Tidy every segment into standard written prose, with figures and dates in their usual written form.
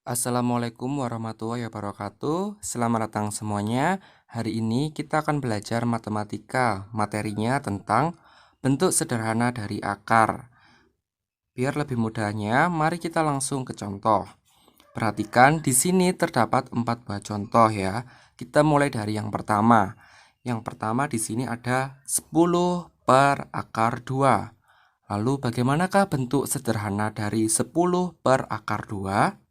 Assalamualaikum warahmatullahi wabarakatuh. Selamat datang semuanya. Hari ini kita akan belajar matematika. Materinya tentang bentuk sederhana dari akar. Biar lebih mudahnya, mari kita langsung ke contoh. Perhatikan di sini terdapat 4 buah contoh ya. Kita mulai dari yang pertama. Yang pertama di sini ada 10 per akar 2. Lalu bagaimanakah bentuk sederhana dari 10 per akar 2?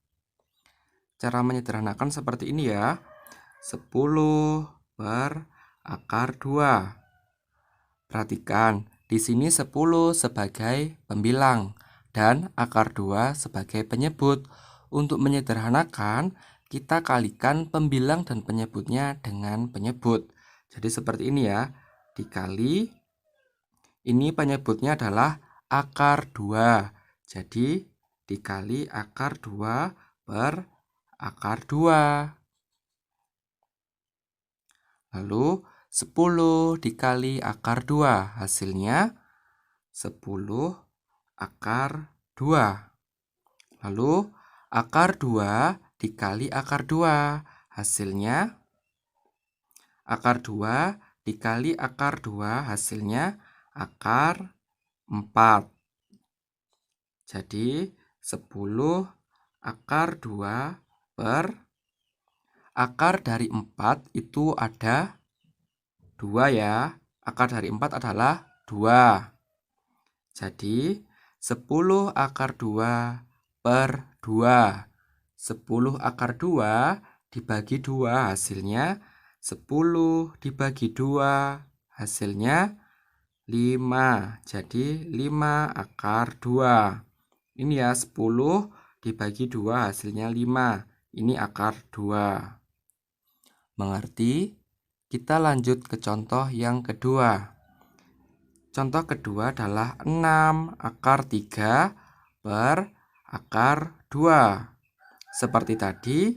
Cara menyederhanakan seperti ini ya. 10 per akar 2. Perhatikan, di sini 10 sebagai pembilang dan akar 2 sebagai penyebut. Untuk menyederhanakan, kita kalikan pembilang dan penyebutnya dengan penyebut. Jadi seperti ini ya. Dikali, ini penyebutnya adalah akar 2. Jadi dikali akar 2 per akar 2. Lalu 10 dikali akar 2 hasilnya 10 akar 2. Lalu akar 2 dikali akar 2 hasilnya akar 2 dikali akar 2 hasilnya akar 4. Jadi 10 akar 2 per akar dari 4 itu ada 2 ya. Akar dari 4 adalah 2. Jadi 10 akar 2 per 2. 10 akar 2 dibagi 2 hasilnya 10 dibagi 2 hasilnya 5. Jadi 5 akar 2. Ini ya 10 dibagi 2 hasilnya 5. Ini akar 2. Mengerti? Kita lanjut ke contoh yang kedua. Contoh kedua adalah 6 akar 3 per akar 2. Seperti tadi,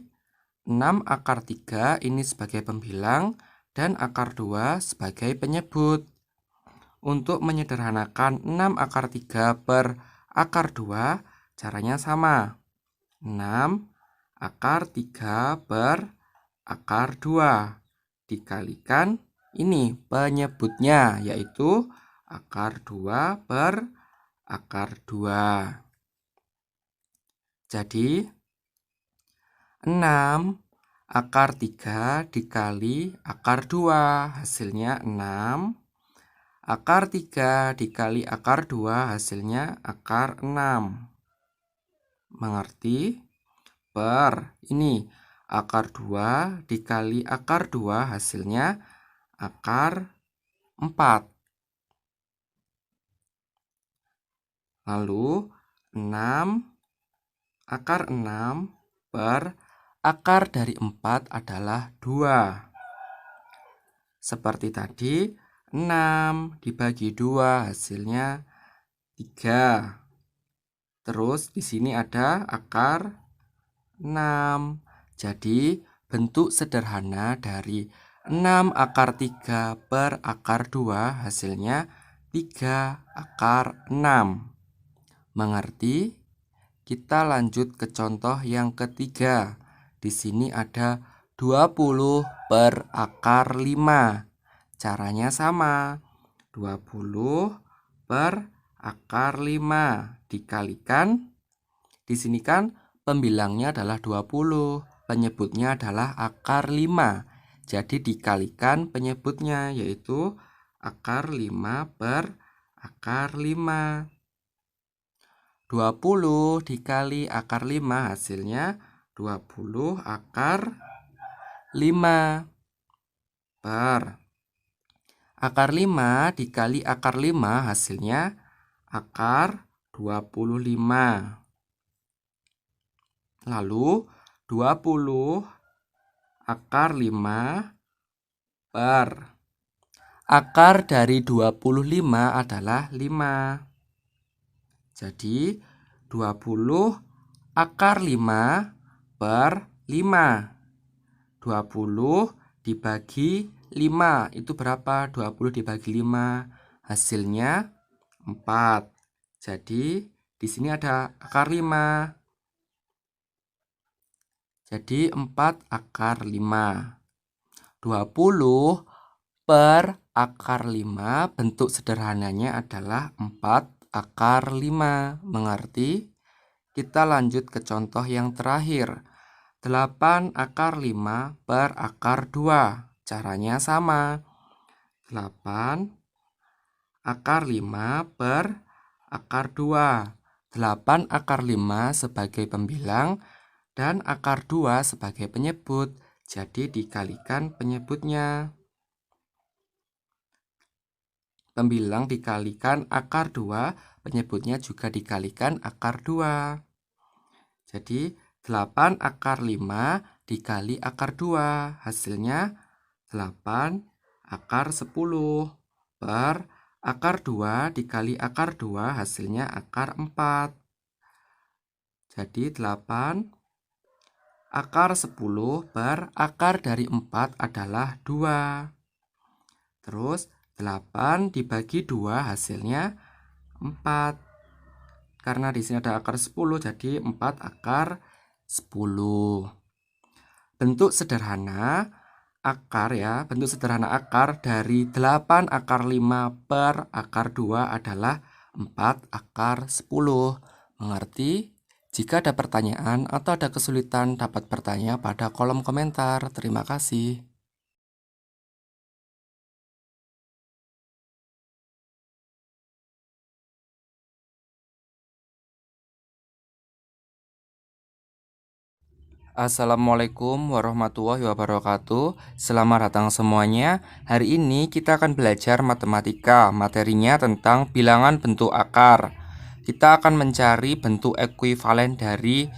6 akar 3 ini sebagai pembilang dan akar 2 sebagai penyebut. Untuk menyederhanakan 6 akar 3 per akar 2, caranya sama. 6 akar 3 per akar 2 dikalikan ini penyebutnya yaitu akar 2 per akar 2. Jadi 6 akar 3 dikali akar 2 hasilnya 6. Akar 3 dikali akar 2 hasilnya akar 6. Mengerti? Per ini akar 2 dikali akar 2 hasilnya akar 4. Lalu 6 akar 6 per akar dari 4 adalah 2. Seperti tadi 6 dibagi 2 hasilnya 3. Terus di sini ada akar 6. Jadi bentuk sederhana dari 6 akar 3 per akar 2 hasilnya 3 akar 6. Mengerti? Kita lanjut ke contoh yang ketiga. Di sini ada 20 per akar 5. Caranya sama. 20 per akar 5 dikalikan. Di sini kan pembilangnya adalah 20, penyebutnya adalah akar 5. Jadi dikalikan penyebutnya yaitu akar 5 per akar 5. 20 dikali akar 5 hasilnya 20 akar 5 per akar 5 dikali akar 5 hasilnya akar 25. Lalu 20 akar 5 per akar dari 25 adalah 5. Jadi 20 akar 5 per 5. 20 dibagi 5 itu berapa? 20 dibagi 5 hasilnya 4. Jadi di sini ada akar 5. Jadi 4 akar 5. 20 per akar 5 bentuk sederhananya adalah 4 akar 5. Mengerti? Kita lanjut ke contoh yang terakhir. 8 akar 5 per akar 2. Caranya sama. 8 akar 5 per akar 2. 8 akar 5 sebagai pembilang dan akar 2 sebagai penyebut. Jadi dikalikan penyebutnya. Pembilang dikalikan akar 2, penyebutnya juga dikalikan akar 2. Jadi 8 akar 5 dikali akar 2, hasilnya 8 akar 10 per akar 2 dikali akar 2, hasilnya akar 4. Jadi 8 akar 10 per akar dari 4 adalah 2. Terus 8 dibagi 2 hasilnya 4. Karena di sini ada akar 10, jadi 4 akar 10. Bentuk sederhana akar ya, bentuk sederhana akar dari 8 akar 5 per akar 2 adalah 4 akar 10. Mengerti? Jika ada pertanyaan atau ada kesulitan, dapat bertanya pada kolom komentar. Terima kasih. Assalamualaikum warahmatullahi wabarakatuh. Selamat datang semuanya. Hari ini kita akan belajar matematika. Materinya tentang bilangan bentuk akar. Kita akan mencari bentuk ekuivalen dari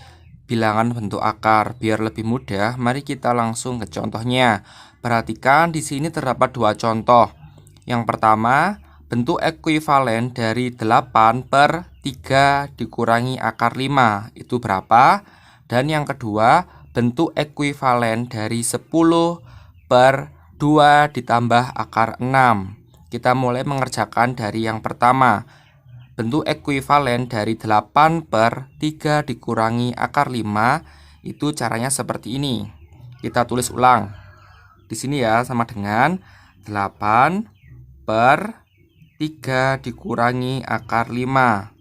bilangan bentuk akar. Biar lebih mudah, mari kita langsung ke contohnya. Perhatikan di sini terdapat dua contoh. Yang pertama, bentuk ekuivalen dari 8 per 3 dikurangi akar 5. Itu berapa? Dan yang kedua, bentuk ekuivalen dari 10 per 2 ditambah akar 6. Kita mulai mengerjakan dari yang pertama. Bentuk ekuivalen dari 8 per 3 dikurangi akar 5, itu caranya seperti ini. Kita tulis ulang. Di sini ya, sama dengan 8 per 3 dikurangi akar 5.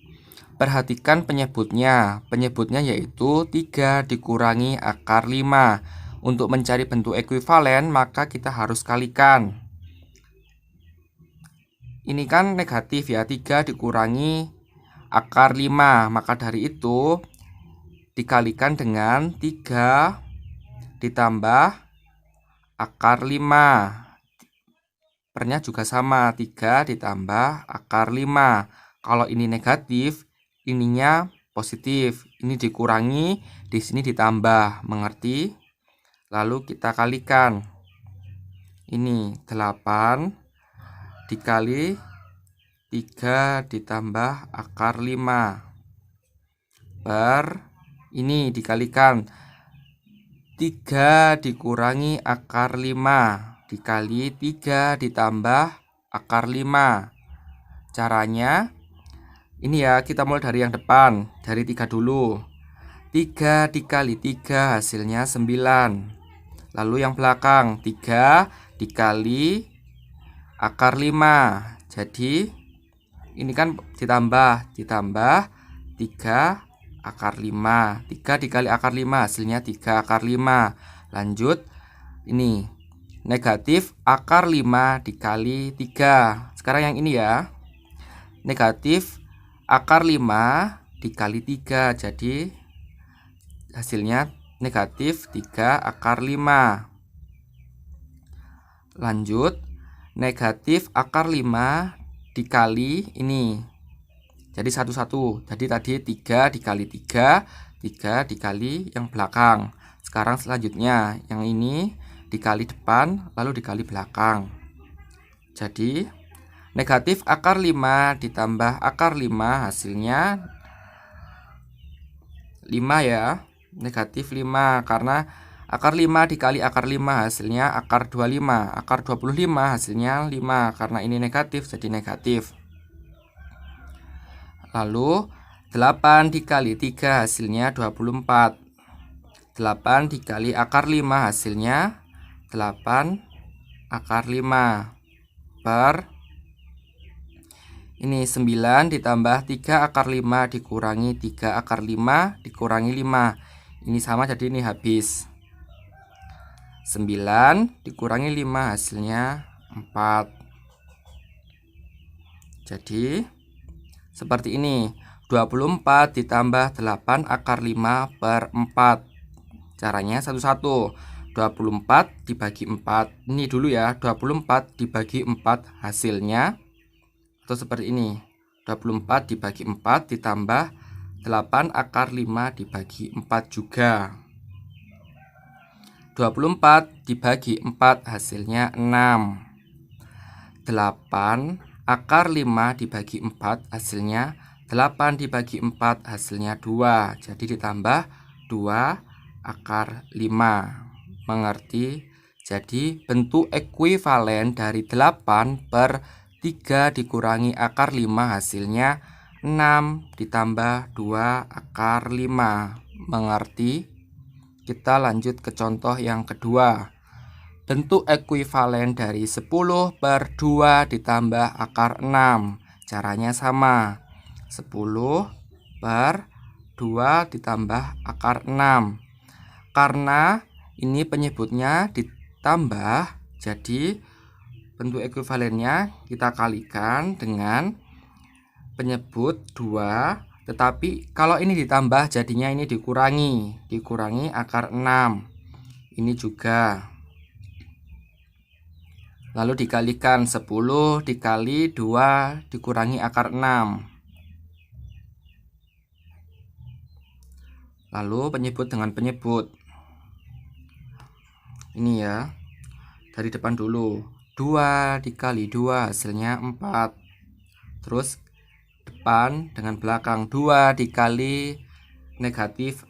Perhatikan penyebutnya. Penyebutnya yaitu 3 dikurangi akar 5. Untuk mencari bentuk ekuivalen, maka kita harus kalikan. Ini kan negatif ya, 3 dikurangi akar 5. Maka dari itu, dikalikan dengan 3 ditambah akar 5. Pernya juga sama, 3 ditambah akar 5. Kalau ini negatif, ininya positif, ini dikurangi, di sini ditambah, mengerti? Lalu kita kalikan. Ini 8 dikali 3 ditambah akar 5 per ini dikalikan 3 dikurangi akar 5 dikali 3 ditambah akar 5. Caranya ini ya, kita mulai dari yang depan, dari 3 dulu. 3 dikali 3 hasilnya 9. Lalu yang belakang, 3 dikali akar 5. Jadi ini kan ditambah 3 akar 5. 3 dikali akar 5 hasilnya 3 akar 5. Lanjut, ini negatif akar 5 dikali 3. Sekarang yang ini ya, negatif akar 5 dikali 3, jadi hasilnya negatif 3 akar 5. Lanjut, negatif akar 5 dikali ini, jadi satu-satu. Jadi tadi 3 dikali 3, 3 dikali yang belakang. Sekarang selanjutnya, yang ini dikali depan, lalu dikali belakang. Jadi negatif akar 5 ditambah akar 5 hasilnya 5 ya. Negatif 5 karena akar 5 dikali akar 5 hasilnya akar 25. Akar 25 hasilnya 5 karena ini negatif jadi negatif. Lalu 8 dikali 3 hasilnya 24. 8 dikali akar 5 hasilnya 8 akar 5 per ini 9 ditambah 3 akar 5 dikurangi 3 akar 5 dikurangi 5. Ini sama, jadi ini habis. 9 dikurangi 5 hasilnya 4. Jadi seperti ini. 24 ditambah 8 akar 5 per 4. Caranya satu-satu. 24 dibagi 4. Ini dulu ya, 24 dibagi 4 hasilnya atau seperti ini. 24 dibagi 4 ditambah 8 akar 5 dibagi 4 juga. 24 dibagi 4 hasilnya 6. 8 akar 5 dibagi 4 hasilnya 8 dibagi 4 hasilnya 2. Jadi ditambah 2 akar 5. Mengerti? Jadi bentuk ekuivalen dari 8 per 3 dikurangi akar 5 hasilnya 6 ditambah 2 akar 5. Mengerti? Kita lanjut ke contoh yang kedua. Bentuk ekuivalen dari 10 per 2 ditambah akar 6. Caranya sama. 10 per 2 ditambah akar 6. Karena ini penyebutnya ditambah, jadi bentuk ekuivalennya kita kalikan dengan penyebut 2. Tetapi kalau ini ditambah, jadinya ini dikurangi akar 6. Ini juga. Lalu dikalikan 10 dikali 2 dikurangi akar 6. Lalu penyebut dengan penyebut. Ini ya. Dari depan dulu. 2 dikali 2 hasilnya 4. Terus depan dengan belakang. 2 dikali negatif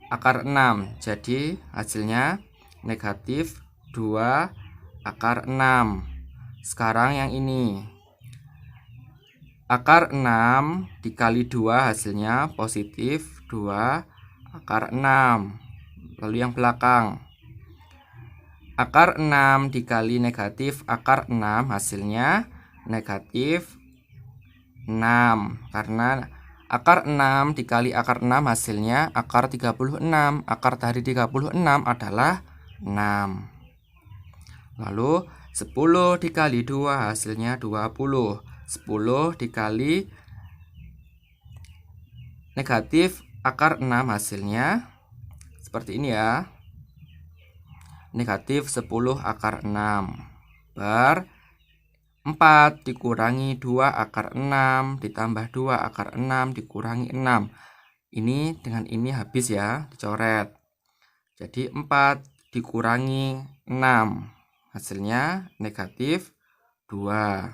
akar 6. Jadi hasilnya negatif 2 akar 6. Sekarang yang ini. Akar 6 dikali 2 hasilnya positif 2 akar 6. Lalu yang belakang. Akar 6 dikali negatif akar 6 hasilnya negatif 6. Karena akar 6 dikali akar 6 hasilnya akar 36. Akar dari 36 adalah 6. Lalu 10 dikali 2 hasilnya 20. 10 dikali negatif akar 6 hasilnya seperti ini ya. Negatif 10 akar 6 per 4 dikurangi 2 akar 6 ditambah 2 akar 6 dikurangi 6. Ini dengan ini habis ya, dicoret. Jadi 4 dikurangi 6 hasilnya negatif 2.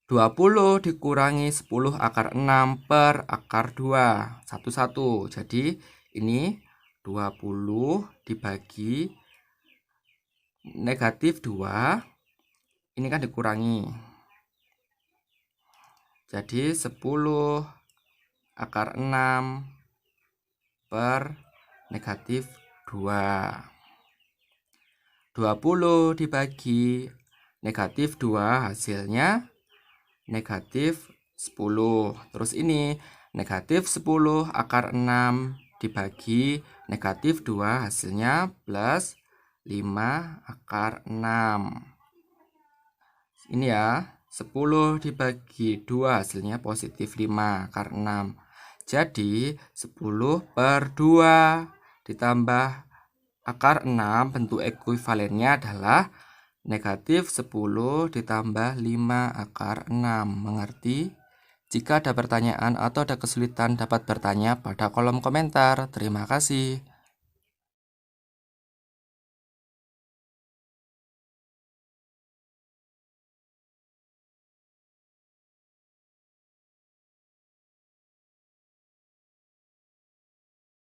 20 dikurangi 10 akar 6 per akar 2. Satu-satu. Jadi ini 20 dibagi negatif 2. Ini kan dikurangi. Jadi 10 akar 6 per negatif 2. 20 dibagi negatif 2 hasilnya negatif 10. Terus ini negatif 10 akar 6 dibagi negatif 2 hasilnya plus 5 akar 6. Ini ya, 10 dibagi 2 hasilnya positif 5 akar 6. Jadi 10 per 2 ditambah akar 6, bentuk ekuivalennya adalah negatif 10 ditambah 5 akar 6. Mengerti? Jika ada pertanyaan atau ada kesulitan dapat bertanya pada kolom komentar. Terima kasih.